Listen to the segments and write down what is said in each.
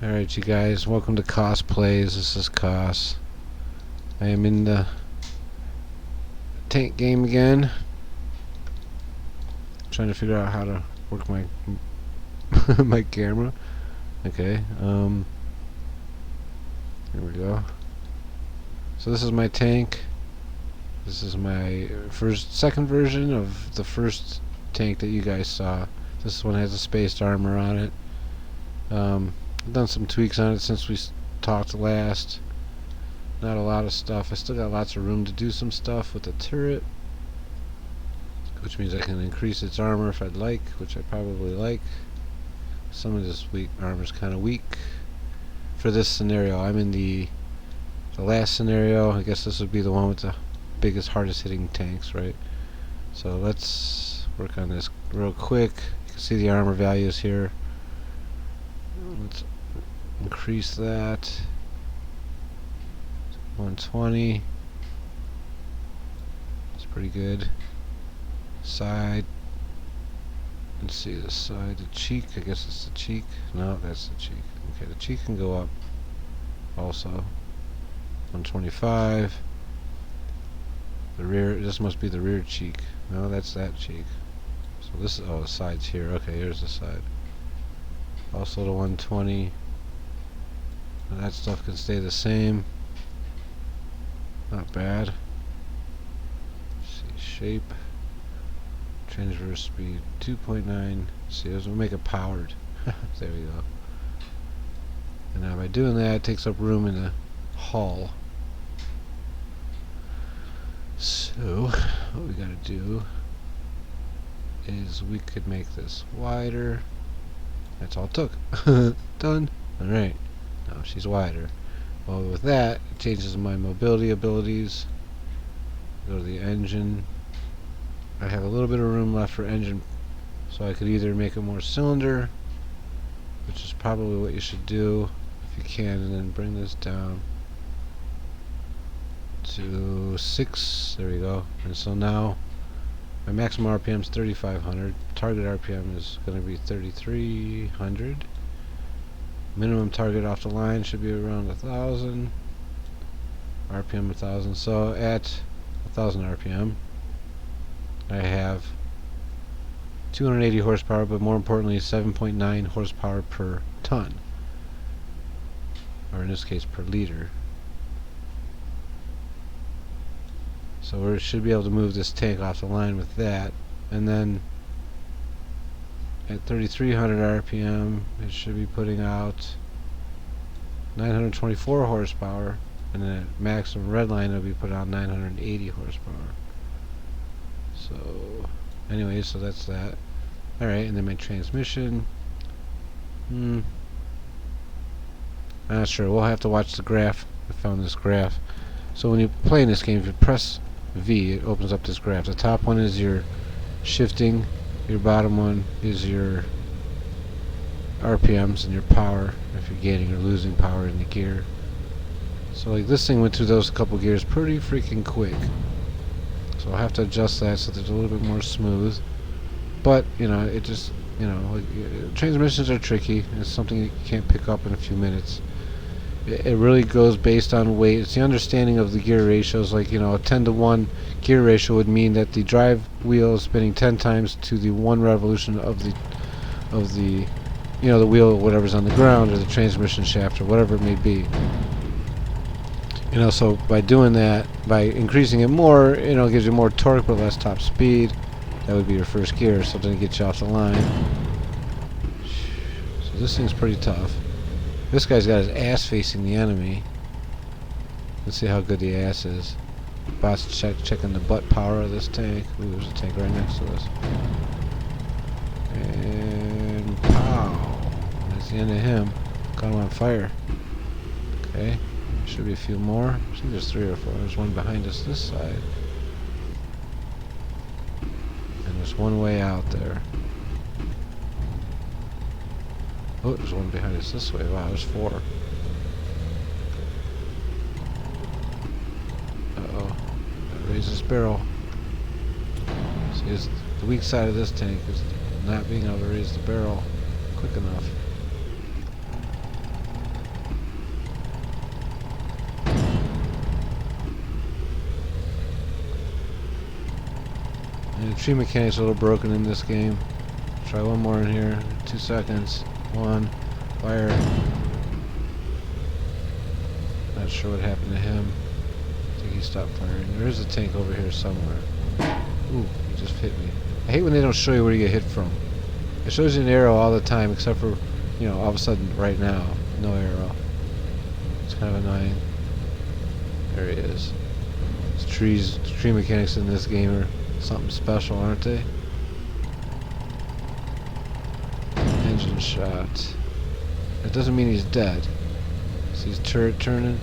Alright, you guys, welcome to Cosplays. This is Cos. I am in the tank game again. Trying to figure out how to work my my camera. Okay, here we go. So this is my tank. This is my second version of the first tank that you guys saw. This one has a spaced armor on it. I've done some tweaks on it since we talked last. Not a lot of stuff. I still got lots of room to do some stuff with the turret, which means I can increase its armor if I'd like, which I probably like. Some of this armor is kind of weak for this scenario. I'm in the last scenario. I guess this would be the one with the biggest, hardest hitting tanks, right? So let's work on this real quick. You can see the armor values here. Let's increase that to 120. It's pretty good. Side. Let's see the side. The cheek. I guess it's the cheek. No, that's the cheek. Okay, the cheek can go up also. 125. The rear. This must be the rear cheek. No, that's that cheek. So this is, oh, the side's here. Okay, here's the side. Also to 120. And that stuff can stay the same. Not bad. Let's see, shape. Transverse speed 2.9. See, we'll make it powered. There we go. And now by doing that, it takes up room in the hull. So what we gotta do is we could make this wider. That's all it took. Done. Alright. Now she's wider. Well, with that, it changes my mobility abilities. Go to the engine. I have a little bit of room left for engine, so I could either make it more cylinder, which is probably what you should do if you can, and then bring this down to 6. There we go. And so now my maximum RPM is 3,500. Target RPM is going to be 3,300. Minimum target off the line should be around 1,000. RPM 1,000. So at 1,000 RPM, I have 280 horsepower, but more importantly, 7.9 horsepower per ton, or in this case, per liter. So we should be able to move this tank off the line with that, and then at 3,300 RPM it should be putting out 924 horsepower, and then at maximum red line it'll be putting out 980 horsepower. So anyway, so that's that. Alright, and then my transmission, I'm not sure. We'll have to watch the graph. I found this graph. So when you play in this game, if you press V, it opens up this graph. The top one is your shifting, your bottom one is your RPMs and your power, if you're gaining or losing power in the gear. So like this thing went through those couple gears pretty freaking quick. So I'll have to adjust that so that it's a little bit more smooth. But, you know, it just, you know, like, transmissions are tricky. It's something you can't pick up in a few minutes. It really goes based on weight. It's the understanding of the gear ratios. Like, you know, a 10-to-1 gear ratio would mean that the drive wheel is spinning 10 times to the 1 revolution of the you know, the wheel, whatever's on the ground, or the transmission shaft, or whatever it may be. You know, so by doing that, by increasing it more, you know, it gives you more torque but less top speed. That would be your first gear, so then it gets you off the line. So this thing's pretty tough. This guy's got his ass facing the enemy. Let's see how good the ass is. Bot's checking the butt power of this tank. Ooh, there's a tank right next to us. And pow! That's the end of him. Got him on fire. Okay. Should be a few more. I think there's 3 or 4. There's one behind us this side. And there's one way out there. Oh, there's one behind us this way. Wow, there's 4. Uh-oh. Gotta raise this barrel. See, the weak side of this tank is not being able to raise the barrel quick enough. The tree mechanic's a little broken in this game. Try one more in here. 2 seconds. 1. Fire. Not sure what happened to him. I think he stopped firing. There is a tank over here somewhere. Ooh, he just hit me. I hate when they don't show you where you get hit from. It shows you an arrow all the time, except for, you know, all of a sudden, right now, no arrow. It's kind of annoying. There he is. These tree mechanics in this game are something special, aren't they? Engine shot. That doesn't mean he's dead. See his turret turning?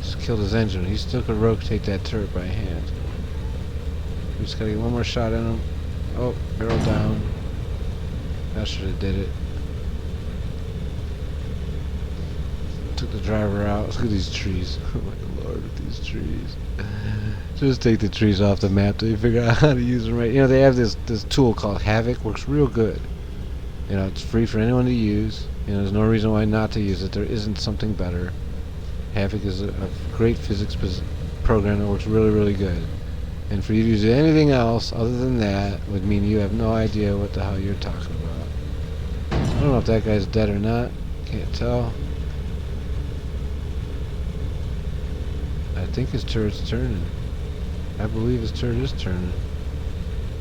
Just killed his engine. He still could rotate that turret by hand. We just gotta get one more shot in him. Oh, barrel down. That should have did it. Took the driver out. Look at these trees. Oh my lord, with these trees. Just take the trees off the map till you figure out how to use them right. You know, they have this tool called Havoc. Works real good. You know, it's free for anyone to use. You know, there's no reason why not to use it. There isn't something better. Havoc is a great physics program that works really, really good. And for you to use anything else other than that would mean you have no idea what the hell you're talking about. I don't know if that guy's dead or not. Can't tell. I think his turret's turning. I believe his turret is turning.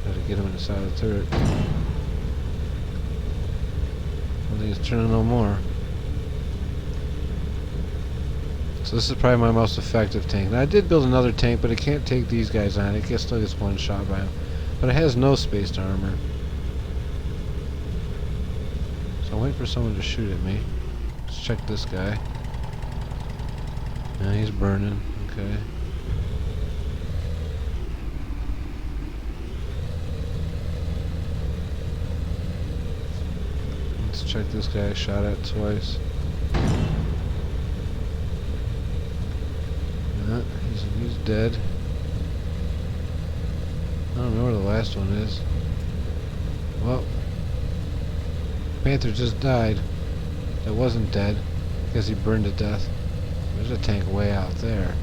Gotta get him inside the turret. I don't think it's turning no more. So this is probably my most effective tank. Now I did build another tank, but it can't take these guys on. It still gets one shot by them. But it has no spaced armor. So I'm waiting for someone to shoot at me. Let's check this guy. Yeah, he's burning. Okay. Let's check this guy. Shot at twice. He's dead. I don't know where the last one is. Well, Panther just died. That wasn't dead. I guess he burned to death. There's a tank way out there.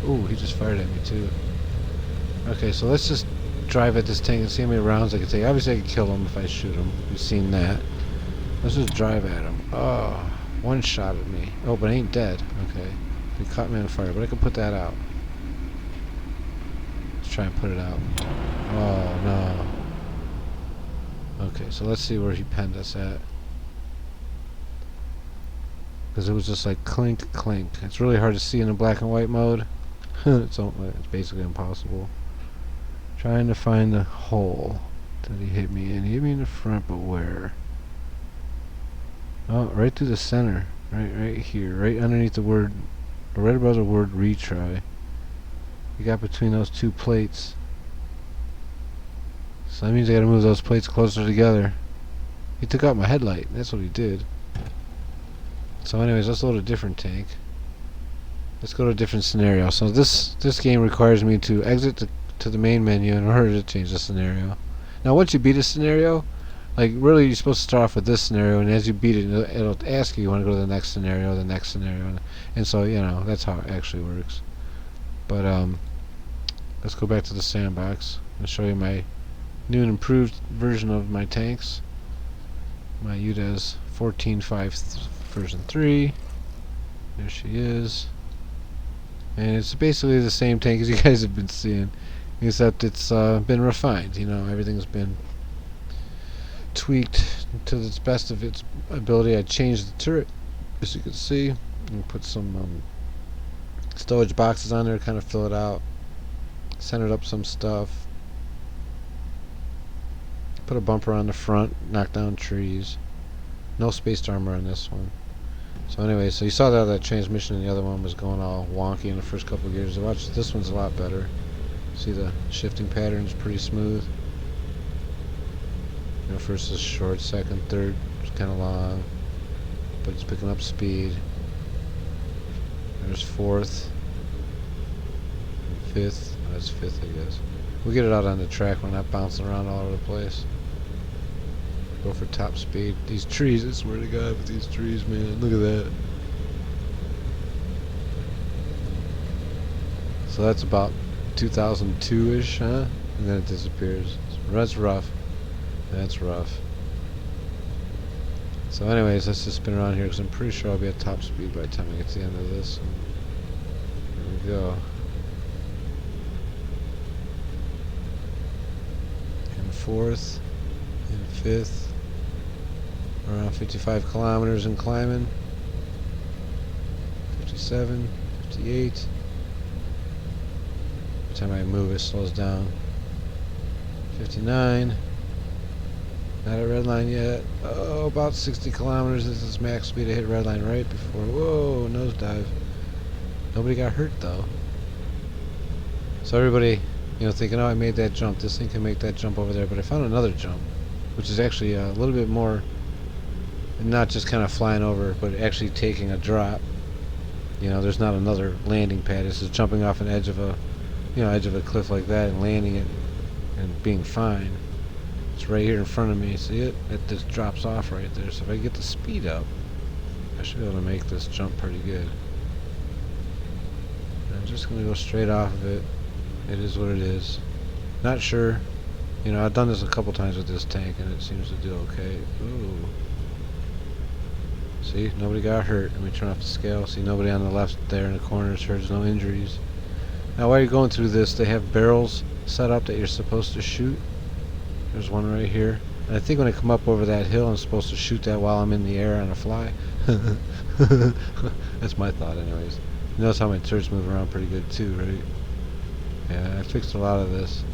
Ooh, he just fired at me too. Okay, so let's just drive at this tank and see how many rounds I can take. Obviously I can kill him if I shoot him. We've seen that. Let's just drive at him. Oh, one shot at me. Oh, but I ain't dead. Okay. He caught me on fire, but I can put that out. Let's try and put it out. Oh, no. Okay, so let's see where he penned us at. Because it was just like clink, clink. It's really hard to see in a black and white mode. It's basically impossible. Trying to find the hole that he hit me in. He hit me in the front, but where? Oh, right through the center. Right here. Right underneath the word, or right above the word retry. You got between those two plates. So that means I gotta move those plates closer together. He took out my headlight. That's what he did. So anyways, let's load a different tank. Let's go to a different scenario. So this game requires me to exit to the main menu in order to change the scenario. Now once you beat a scenario, like really you're supposed to start off with this scenario, and as you beat it, it'll ask you want to go to the next scenario, and so you know that's how it actually works. But let's go back to the sandbox and show you my new and improved version of my tanks. My Udes 14.5 version 3. There she is. And it's basically the same tank as you guys have been seeing, except it's been refined. You know, everything's been tweaked to the best of its ability. I changed the turret, as you can see, and put some stowage boxes on there to kind of fill it out. Centered up some stuff. Put a bumper on the front, knocked down trees. No spaced armor on this one. So anyway, so you saw that transmission in the other one was going all wonky in the first couple of gears. Watch, this one's a lot better. See the shifting pattern's pretty smooth. You know, first is short, second, third is kind of long, but it's picking up speed. There's fourth, fifth. Oh, that's fifth, I guess. We'll get it out on the track. We're not bouncing around all over the place. Go for top speed. These trees, I swear to God, with these trees, man. Look at that. So that's about 2002-ish, huh? and then it disappears. That's rough. That's rough. So anyways, let's just spin around here because I'm pretty sure I'll be at top speed by the time I get to the end of this. Here we go. And fourth, and fifth, around 55 kilometers and climbing. 57, 58. Every time I move, it slows down. 59. Not at red line yet. Oh, about 60 kilometers. This is max speed. I hit red line right before. Whoa, nosedive. Nobody got hurt though. So everybody, thinking, oh, I made that jump. This thing can make that jump over there. But I found another jump, which is actually a little bit more, not just kind of flying over, but actually taking a drop. There's not another landing pad. This is jumping off an edge of a, edge of a cliff like that and landing it and being fine. It's right here in front of me. See it? It just drops off right there. So if I get the speed up, I should be able to make this jump pretty good. And I'm just going to go straight off of it. It is what it is. Not sure. I've done this a couple times with this tank and it seems to do okay. Ooh. See? Nobody got hurt. Let me turn off the scale. See, nobody on the left there in the corners hurt. There's no injuries. Now while you're going through this, they have barrels set up that you're supposed to shoot. There's one right here. And I think when I come up over that hill, I'm supposed to shoot that while I'm in the air on a fly. That's my thought anyways. You notice how my turrets move around pretty good too, right? Yeah, I fixed a lot of this.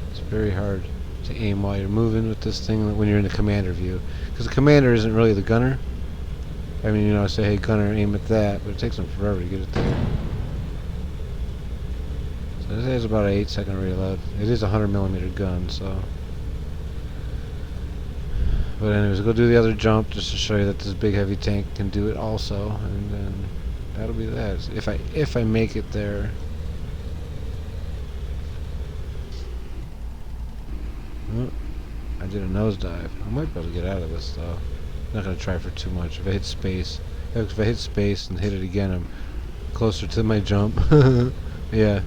It's very hard to aim while you're moving with this thing when you're in the commander view. Because the commander isn't really the gunner. I mean, I say, hey gunner, aim at that, but it takes them forever to get it there. This has about an 8-second reload. It is a 100mm gun, so. But anyways, we'll go do the other jump just to show you that this big heavy tank can do it also, and then that'll be that. If I make it there. Oh, I did a nosedive. I might be able to get out of this though. I'm not gonna try for too much. If I hit space, and hit it again, I'm closer to my jump. Yeah.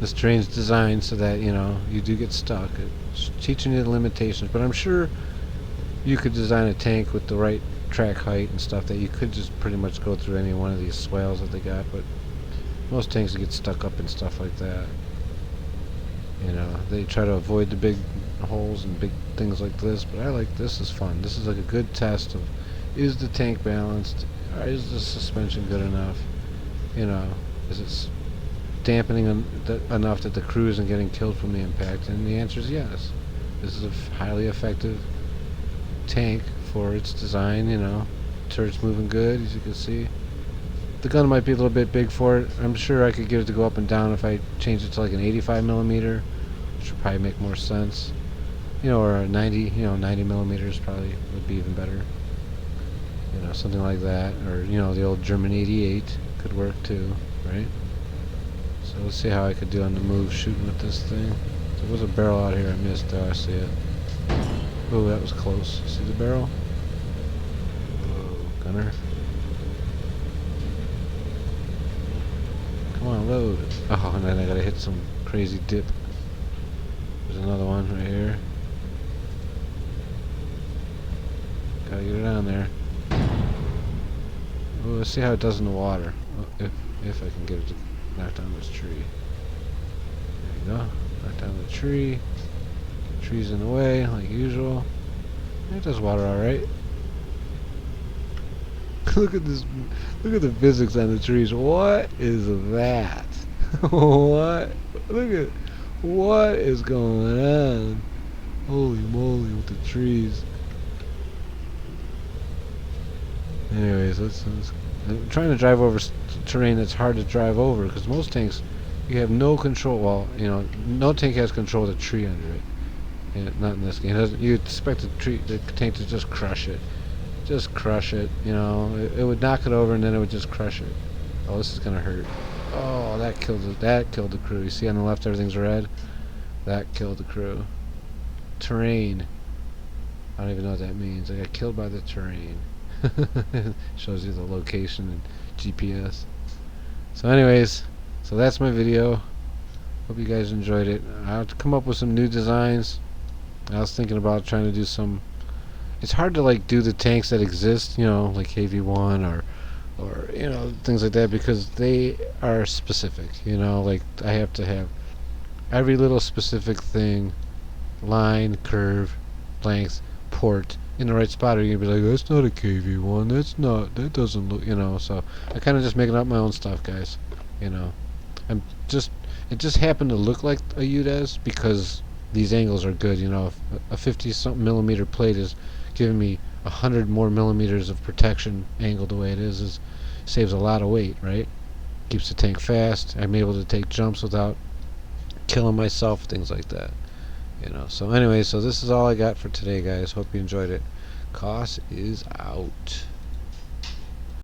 This terrain's designed so that, you do get stuck. It's teaching you the limitations, but I'm sure you could design a tank with the right track height and stuff that you could just pretty much go through any one of these swales that they got, but most tanks get stuck up and stuff like that. They try to avoid the big holes and big things like this, but I like this. Is fun. This is like a good test of, is the tank balanced? Or is the suspension good enough? Is it dampening enough that the crew isn't getting killed from the impact? And the answer is yes. This is a highly effective tank for its design. Turret's moving good, as you can see. The gun might be a little bit big for it. I'm sure I could get it to go up and down if I changed it to like an 85mm, which would probably make more sense. Or a 90mm probably would be even better. Something like that. Or the old German 88 could work too, right? So let's see how I could do on the move shooting with this thing. There was a barrel out here I missed though. I see it. Oh, that was close. See the barrel? Whoa, gunner. Come on, load. Oh, and then I gotta hit some crazy dip. There's another one right here. Gotta get it on there. Oh, let's see how it does in the water. Oh, if I can get it to knock down this tree. There you go. Knock down the tree. Tree's in the way, like usual. It does water alright. Look at this. Look at the physics on the trees. What is that? What? Look at. What is going on? Holy moly with the trees. Anyways, I'm trying to drive over terrain that's hard to drive over, because most tanks, you have no control. Well, no tank has control of the tree under it. Not in this game. You expect the tank to just crush it. Just crush it. It would knock it over and then it would just crush it. Oh, this is gonna hurt. Oh, that killed the crew. You see on the left everything's red? That killed the crew. Terrain. I don't even know what that means. I got killed by the terrain. Shows you the location and GPS. So anyways, so that's my video. Hope you guys enjoyed it. I have to come up with some new designs. I was thinking about trying to do some. It's hard to like do the tanks that exist, like KV1 or things like that, because they are specific. Like I have to have every little specific thing, line, curve, length, port in the right spot, or you're gonna be like, that's not a KV1. That doesn't look. So I kind of just making up my own stuff, guys. I'm just it just happened to look like a Udes because these angles are good. If a 50 something millimeter plate is giving me 100 more millimeters of protection angle the way it is saves a lot of weight, right? Keeps the tank fast. I'm able to take jumps without killing myself, things like that. So anyway, so this is all I got for today, guys. Hope you enjoyed it. Koss is out.